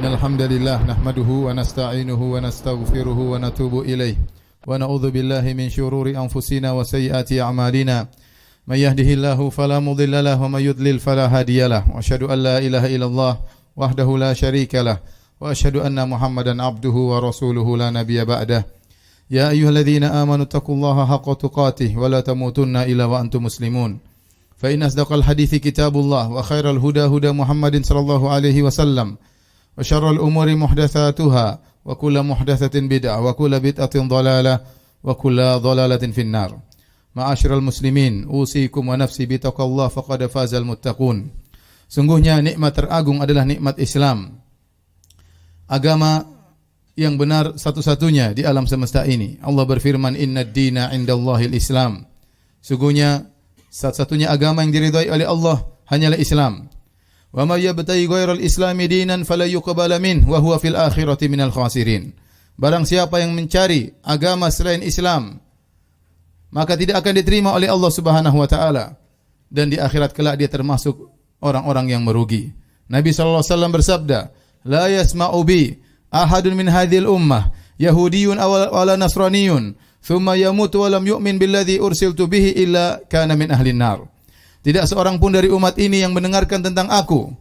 الحمد لله نحمده ونستعينه ونستغفره ونتوب إليه ونعوذ بالله من شرور أنفسنا وسيئات أعمالنا من يهده الله فلا مضل له ومن يضلل فلا هادي له وأشهد أن لا إله إلا الله وحده لا شريك له وأشهد أن محمدا عبده ورسوله لا نبي بعده يا أيها الذين آمنوا اتقوا الله حق تقاته ولا تموتن إلا وأنتم مسلمون فإن أصدق الحديث كتاب الله وخير الهدى هدى محمد صلى الله عليه وسلم وشر الأمور محدثاتها وكل محدثة بدعة وكل بدعة ضلالة وكل ضلالة في النار. Ma'asyiral muslimin, usikum wa nafsi bitaqwallah faqad fazal muttaqun. Sungguhnya nikmat teragung adalah nikmat Islam. Agama yang benar satu-satunya di alam semesta ini. Allah berfirman, "Innad dina 'indallahil Islam." Sungguhnya satu-satunya agama yang diridhai oleh Allah hanyalah Islam. Wa may yabtaghi ghairal islami dinan fala yuqbala minhu wa huwa fil akhirati minal khasirin. Barang siapa yang mencari agama selain Islam, maka tidak akan diterima oleh Allah Subhanahu wa taala, dan di akhirat kelak dia termasuk orang-orang yang merugi. Nabi sallallahu alaihi wasallam bersabda, "La yasma'u bi ahadun min hadhil ummah yahudiyyun aw wala nasraniyyun thumma yamutu wa lam yu'min billadzi ursiltu bihi illa kana min ahlin nar." Tidak seorang pun dari umat ini yang mendengarkan tentang aku,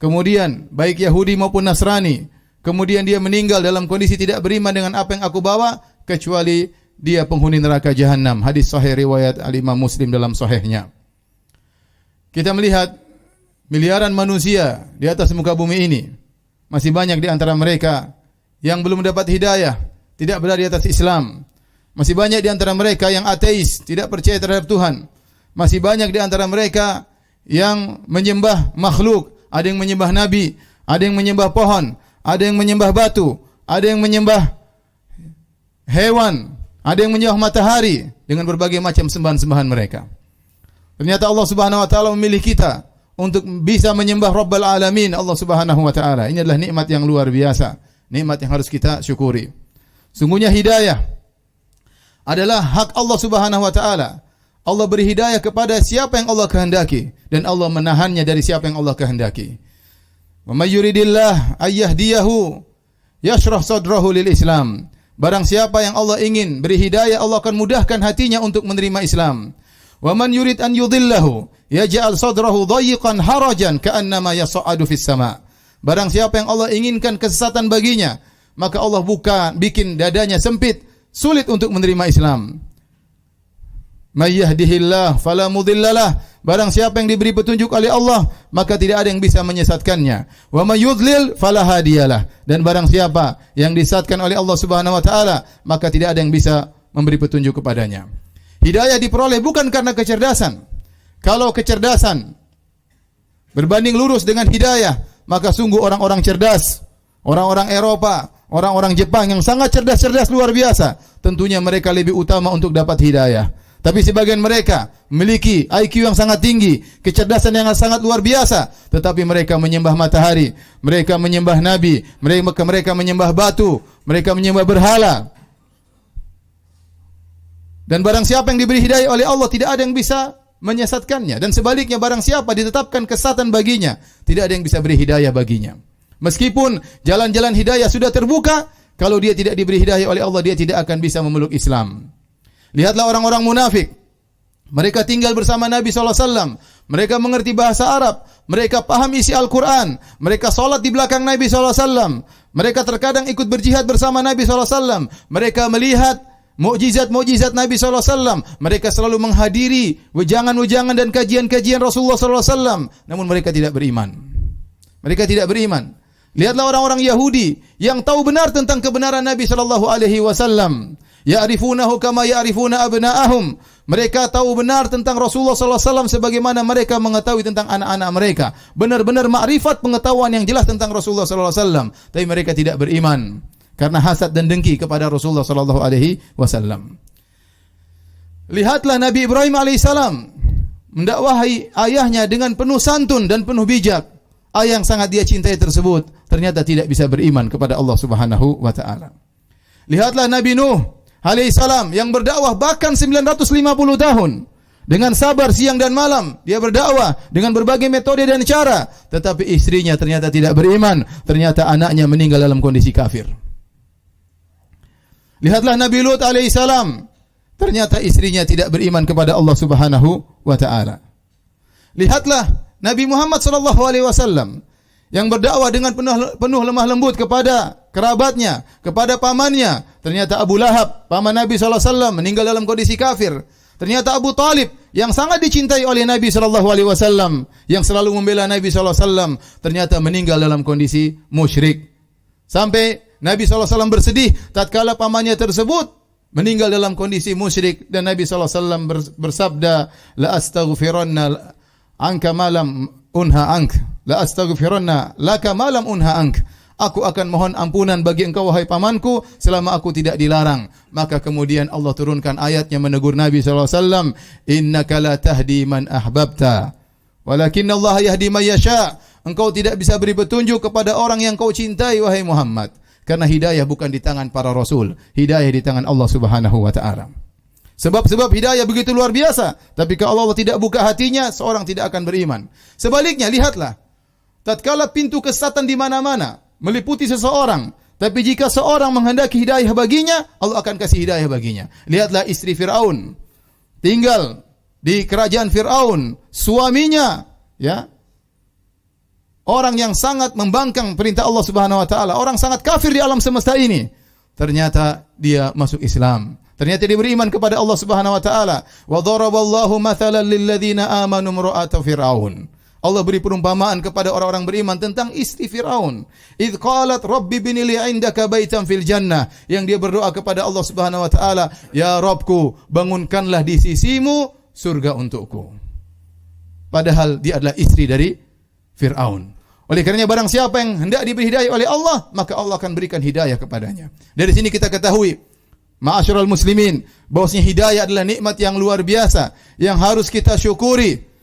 kemudian baik Yahudi maupun Nasrani, kemudian dia meninggal dalam kondisi tidak beriman dengan apa yang aku bawa, kecuali dia penghuni neraka jahanam. Hadis sahih riwayat Al-Imam Muslim dalam sahihnya. Kita melihat miliaran manusia di atas muka bumi ini, masih banyak di antara mereka yang belum mendapat hidayah, tidak berada di atas Islam. Masih banyak di antara mereka yang ateis, tidak percaya terhadap Tuhan. Masih banyak di antara mereka yang menyembah makhluk, ada yang menyembah nabi, ada yang menyembah pohon, ada yang menyembah batu, ada yang menyembah hewan, ada yang menyembah matahari dengan berbagai macam sembahan-sembahan mereka. Ternyata Allah Subhanahu wa taala memilih kita untuk bisa menyembah Rabbul Alamin, Allah Subhanahu wa taala. Ini adalah nikmat yang luar biasa, nikmat yang harus kita syukuri. Sungguhnya hidayah adalah hak Allah Subhanahu wa taala. Allah beri hidayah kepada siapa yang Allah kehendaki, dan Allah menahannya dari siapa yang Allah kehendaki. Wa may yuridillah ayyahdiyahu yashrah sadrahu lil Islam. Barang siapa yang Allah ingin beri hidayah, Allah akan mudahkan hatinya untuk menerima Islam. Wa man yurid an yudhillahu yaj'al sadrahu dayiqan harajan ka'annama yas'adu fis sama'. Barang siapa yang Allah inginkan kesesatan baginya, maka Allah bikin dadanya sempit, sulit untuk menerima Islam. May yahdihillah fala mudhillalah. Barang siapa yang diberi petunjuk oleh Allah, maka tidak ada yang bisa menyesatkannya. Wa may yudlil fala hadiyalah. Dan barang siapa yang disesatkan oleh Allah Subhanahu wa taala, maka tidak ada yang bisa memberi petunjuk kepadanya. Hidayah diperoleh bukan karena kecerdasan. Kalau kecerdasan berbanding lurus dengan hidayah, maka sungguh orang-orang cerdas, orang-orang Eropa, orang-orang Jepang yang sangat cerdas-cerdas luar biasa, tentunya mereka lebih utama untuk dapat hidayah. Tapi sebagian mereka memiliki IQ yang sangat tinggi, kecerdasan yang sangat luar biasa, tetapi mereka menyembah matahari, mereka menyembah nabi, mereka menyembah batu, mereka menyembah berhala. Dan barang siapa yang diberi hidayah oleh Allah, tidak ada yang bisa menyesatkannya. Dan sebaliknya, barang siapa ditetapkan kesesatan baginya, tidak ada yang bisa beri hidayah baginya. Meskipun jalan-jalan hidayah sudah terbuka, kalau dia tidak diberi hidayah oleh Allah, dia tidak akan bisa memeluk Islam. Lihatlah orang-orang munafik. Mereka tinggal bersama Nabi SAW. Mereka mengerti bahasa Arab. Mereka paham isi Al-Quran. Mereka salat di belakang Nabi SAW. Mereka terkadang ikut berjihad bersama Nabi SAW. Mereka melihat mukjizat-mukjizat Nabi SAW. Mereka selalu menghadiri wejangan-wejangan dan kajian-kajian Rasulullah SAW. Namun mereka tidak beriman. Mereka tidak beriman. Lihatlah orang-orang Yahudi yang tahu benar tentang kebenaran Nabi SAW. Ya'rifunahu kama ya'rifuna abna'ahum. Mereka tahu benar tentang Rasulullah sallallahu alaihi wasallam sebagaimana mereka mengetahui tentang anak-anak mereka. Benar-benar makrifat pengetahuan yang jelas tentang Rasulullah sallallahu alaihi wasallam, tapi mereka tidak beriman karena hasad dan dengki kepada Rasulullah sallallahu alaihi wasallam. Lihatlah Nabi Ibrahim alaihissalam mendakwahi ayahnya dengan penuh santun dan penuh bijak. Ayah yang sangat dia cintai tersebut ternyata tidak bisa beriman kepada Allah Subhanahu wa taala. Lihatlah Nabi Nuh alaihissalam yang berdakwah bahkan 950 tahun. Dengan sabar siang dan malam dia berdakwah dengan berbagai metode dan cara, tetapi istrinya ternyata tidak beriman, ternyata anaknya meninggal dalam kondisi kafir. Lihatlah Nabi Lut alaihissalam, ternyata istrinya tidak beriman kepada Allah Subhanahu wa taala. Lihatlah Nabi Muhammad sallallahu alaihi wasallam yang berdakwah dengan penuh lemah lembut kepada kerabatnya, kepada pamannya. Ternyata Abu Lahab, paman Nabi sallallahu alaihi wasallam, meninggal dalam kondisi kafir. Ternyata Abu Talib yang sangat dicintai oleh Nabi sallallahu alaihi wasallam, yang selalu membela Nabi sallallahu alaihi wasallam, ternyata meninggal dalam kondisi musyrik. Sampai Nabi sallallahu alaihi wasallam bersedih tatkala pamannya tersebut meninggal dalam kondisi musyrik, dan Nabi sallallahu alaihi wasallam bersabda, la astaghfiranna anka malam unha ank, la astaghfiranna laka malam unha ank. Aku akan mohon ampunan bagi engkau wahai pamanku selama aku tidak dilarang. Maka kemudian Allah turunkan ayatnya menegur Nabi sallallahu alaihi wasallam, innaka la tahdi man ahbabta walakinna Allah yahdi man yasha. Engkau tidak bisa beri petunjuk kepada orang yang kau cintai wahai Muhammad, karena hidayah bukan di tangan para rasul, hidayah di tangan Allah Subhanahu wa taala. Sebab hidayah begitu luar biasa, tapi kalau Allah tidak buka hatinya, seorang tidak akan beriman. Sebaliknya, lihatlah, tatkala pintu kesesatan di mana-mana meliputi seseorang, tapi jika seorang menghendaki hidayah baginya, Allah akan kasih hidayah baginya. Lihatlah istri Fir'aun, tinggal di kerajaan Fir'aun, suaminya, ya, orang yang sangat membangkang perintah Allah Subhanahu wa taala, orang sangat kafir di alam semesta ini. Ternyata dia masuk Islam. Ternyata dia beriman kepada Allah Subhanahu wa taala. Wa daraballahu mathalan lil ladzina amanu imra'ata fir'aun. Allah beri perumpamaan kepada orang-orang beriman tentang istri Fir'aun. Idz qalat rabbi bini li 'indaka baitan fil jannah, yang dia berdoa kepada Allah Subhanahu wa taala, ya Rabbku, bangunkanlah di sisimu surga untukku. Padahal dia adalah istri dari Fir'aun. Oleh karenanya barang siapa yang hendak diberi hidayah oleh Allah, maka Allah akan berikan hidayah kepadanya. Dari sini kita ketahui, ma'asyiral muslimin, bahwasanya hidayah adalah nikmat yang luar biasa yang harus kita syukuri.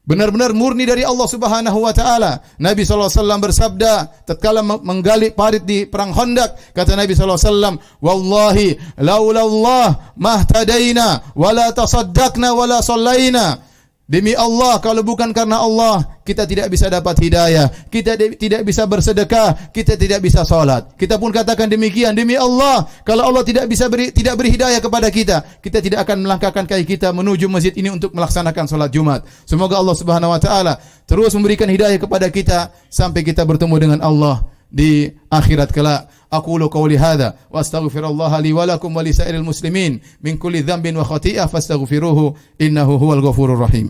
Benar-benar murni dari Allah Subhanahu wa taala. Nabi sallallahu alaihi wasallam bersabda tatkala menggali parit di perang Khandaq, kata Nabi sallallahu alaihi wasallam, "Wallahi laula Allah mahtadaina wala tasaddaqna wala sallaina." Demi Allah, kalau bukan karena Allah, kita tidak bisa dapat hidayah, kita tidak bisa bersedekah, kita tidak bisa salat. Kita pun katakan demikian, demi Allah, kalau Allah tidak beri hidayah kepada kita, kita tidak akan melangkahkan kaki kita menuju masjid ini untuk melaksanakan salat Jumat. Semoga Allah Subhanahu wa taala terus memberikan hidayah kepada kita sampai kita bertemu dengan Allah di akhirat kelak. Aqulu qawli hadza wa astaghfirullaha li wa lakum wa lisairil muslimin min kulli dhanbin wa khati'ah fastaghfiruhu innahu huwal ghafurur rahim.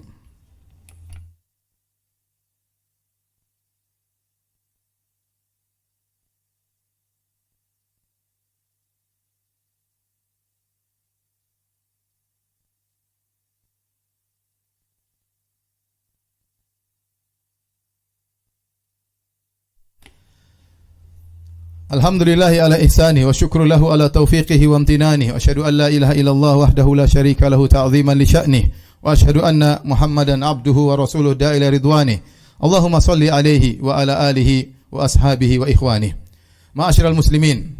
Alhamdulillahi ala ihsani wa syukru lahu ala taufiqihi wa amtinani wa asyhadu an la ilaha illallah wahdahu la syarika lahu ta'ziman li sya'nih wa asyhadu anna Muhammadan abduhu wa rasuluhu da'ila ridwani. Allahumma salli alaihi wa ala alihi wa ashabihi wa ikhwani. Ma'asyiral muslimin,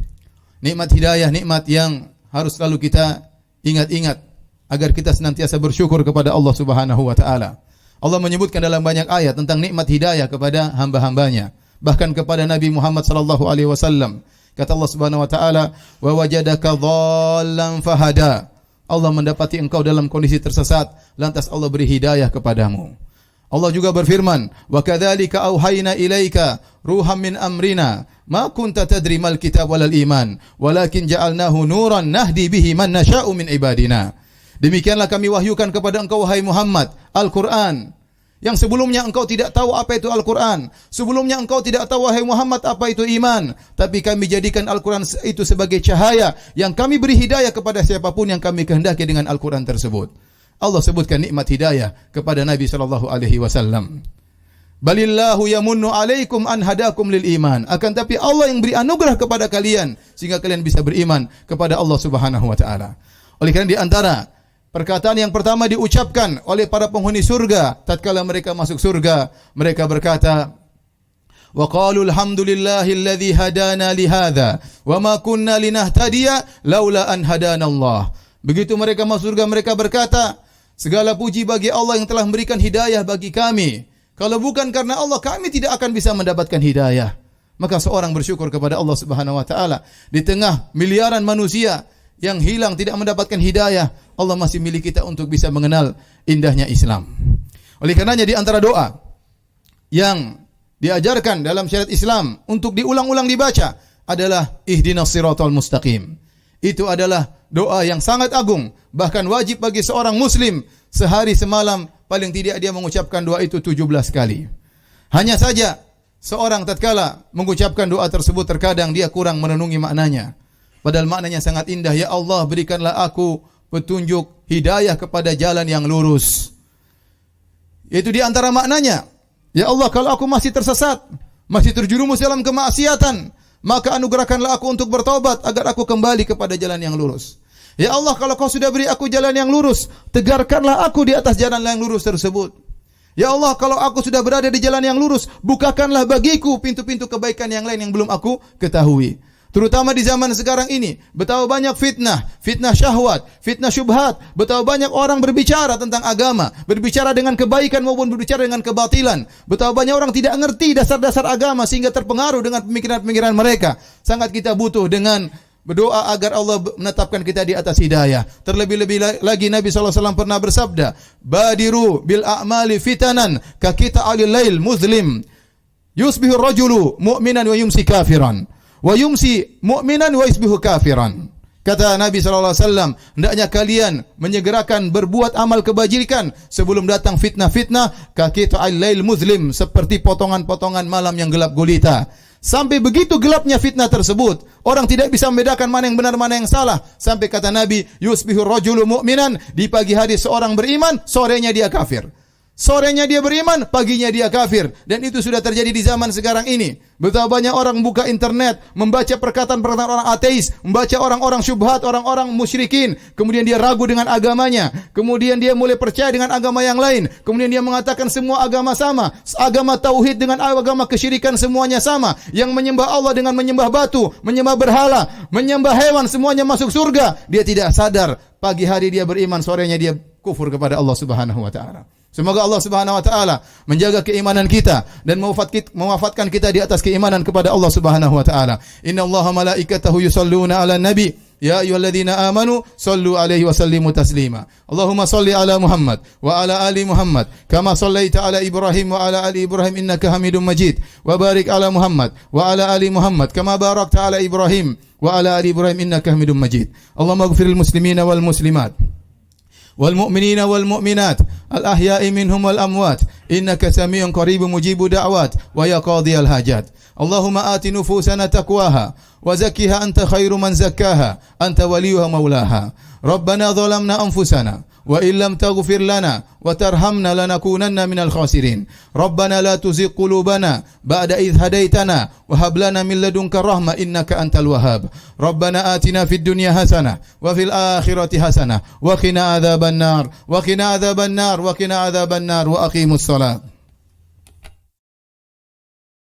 nikmat hidayah, nikmat yang harus selalu kita ingat-ingat agar kita senantiasa bersyukur kepada Allah Subhanahu wa taala. Allah menyebutkan dalam banyak ayat tentang nikmat hidayah kepada hamba-hambanya. Bahkan kepada Nabi Muhammad sallallahu alaihi wasallam, kata Allah Subhanahu wa taala, wa wajadaka dhallan fahada. Allah mendapati engkau dalam kondisi tersesat, lantas Allah beri hidayah kepadamu. Allah juga berfirman, wa kadzalika auhayna ilaika ruham min amrina ma kunta tadri mal kitab walal iman walakin ja'alnahu nuran nahdi bihi man nasha'u min ibadina. Demikianlah kami wahyukan kepada engkau wahai Muhammad Al-Qur'an, yang sebelumnya engkau tidak tahu apa itu Al-Quran. Sebelumnya engkau tidak tahu wahai Muhammad apa itu iman. Tapi kami jadikan Al-Quran itu sebagai cahaya yang kami beri hidayah kepada siapapun yang kami kehendaki dengan Al-Quran tersebut. Allah sebutkan nikmat hidayah kepada Nabi SAW. Balillahu yamunnu alaikum an hadakum lil iman. Akan tapi Allah yang beri anugerah kepada kalian sehingga kalian bisa beriman kepada Allah Subhanahu wa taala. Oleh karena di antara perkataan yang pertama diucapkan oleh para penghuni surga tatkala mereka masuk surga, mereka berkata, wa qalu alhamdulillahilladzi hadana li hadza wa ma kunna linahtadiya laula an hadana Allah. Begitu mereka masuk surga, mereka berkata, Segala puji bagi Allah yang telah memberikan hidayah bagi kami. Kalau bukan karena Allah, kami tidak akan bisa mendapatkan hidayah. Maka seorang bersyukur kepada Allah Subhanahu wa taala. Di tengah miliaran manusia yang hilang tidak mendapatkan hidayah, Allah masih milik kita untuk bisa mengenal indahnya Islam. Oleh karenanya di antara doa yang diajarkan dalam syariat Islam untuk diulang-ulang dibaca adalah ihdinas siratal mustaqim. Itu adalah doa yang sangat agung, bahkan wajib bagi seorang muslim sehari semalam paling tidak dia mengucapkan doa itu 17 kali. Hanya saja seorang tatkala mengucapkan doa tersebut terkadang dia kurang merenungi maknanya. Padahal maknanya sangat indah. Ya Allah, berikanlah aku petunjuk hidayah kepada jalan yang lurus. Itu di antara maknanya. Ya Allah, kalau aku masih tersesat, masih terjerumus dalam kemaksiatan, maka anugerahkanlah aku untuk bertobat agar aku kembali kepada jalan yang lurus. Ya Allah, kalau kau sudah beri aku jalan yang lurus, tegarkanlah aku di atas jalan yang lurus tersebut. Ya Allah, kalau aku sudah berada di jalan yang lurus, bukakanlah bagiku pintu-pintu kebaikan yang lain yang belum aku ketahui. Terutama di zaman sekarang ini, betapa banyak fitnah, fitnah syahwat, fitnah syubhat, betapa banyak orang berbicara tentang agama, berbicara dengan kebaikan maupun berbicara dengan kebatilan. Betapa banyak orang tidak mengerti dasar-dasar agama sehingga terpengaruh dengan pemikiran-pemikiran mereka. Sangat kita butuh dengan berdoa agar Allah menetapkan kita di atas hidayah. Terlebih-lebih lagi Nabi SAW pernah bersabda, "Badiru bil a'mali fitanan ka qita'il lail muslim. Yusbihu rajulu mu'minan wa yumsi kafiran. Wa yumsi mu'minan wa yusbihu kafiran." Kata Nabi SAW, hendaknya kalian menyegerakan berbuat amal kebajikan sebelum datang fitnah-fitnah, ka qita'il lail muslim, seperti potongan-potongan malam yang gelap gulita. Sampai begitu gelapnya fitnah tersebut, orang tidak bisa membedakan mana yang benar, mana yang salah. Sampai kata Nabi, yusbihu rajulu mu'minan, di pagi hari seorang beriman, sorenya dia kafir. Sorenya dia beriman, paginya dia kafir. Dan itu sudah terjadi di zaman sekarang ini. Betapa banyak orang buka internet, membaca perkataan-perkataan orang ateis, membaca orang-orang syubhat, orang-orang musyrikin. Kemudian dia ragu dengan agamanya. Kemudian dia mulai percaya dengan agama yang lain. Kemudian dia mengatakan semua agama sama. Agama tauhid dengan agama kesyirikan semuanya sama. Yang menyembah Allah dengan menyembah batu, menyembah berhala, menyembah hewan, semuanya masuk surga. Dia tidak sadar, pagi hari dia beriman, sorenya dia kufur kepada Allah Subhanahu wa taala. Semoga Allah Subhanahu wa taala menjaga keimanan kita dan mewafatkan kita di atas keimanan kepada Allah Subhanahu wa taala. Innallaha malaikatahu yusholluna 'alan nabi. Ya ayyuhalladzina amanu shallu 'alaihi wa sallimu taslima. Allahumma shalli 'ala Muhammad wa 'ala ali Muhammad kama shallaita 'ala Ibrahim wa 'ala ali Ibrahim innaka Hamidum Majid. Wa barik 'ala Muhammad wa 'ala ali Muhammad kama barakta 'ala Ibrahim wa 'ala ali Ibrahim innaka Hamidum Majid. Allahumma ighfiril muslimina wal muslimat والمؤمنين والمؤمنات الأحياء منهم والأموات إنك سميع قريب مجيب دعوات ويا قاضي الحاجات اللهم آت نفوسنا تقواها وزكها أنت خير من زكاها أنت وليها مولاها ربنا ظلمنا أنفسنا وإن لم تغفر لنا وترحمنا لنكونن من الخاسرين ربنا لا تزغ قلوبنا بعد إذ هديتنا وهب لنا من لدنك الرحمة إنك أنت الوهاب ربنا آتنا في الدنيا حسنة وفي الآخرة حسنة وقنا عذاب النار وقنا عذاب النار وقنا عذاب النار وأقيموا الصلاة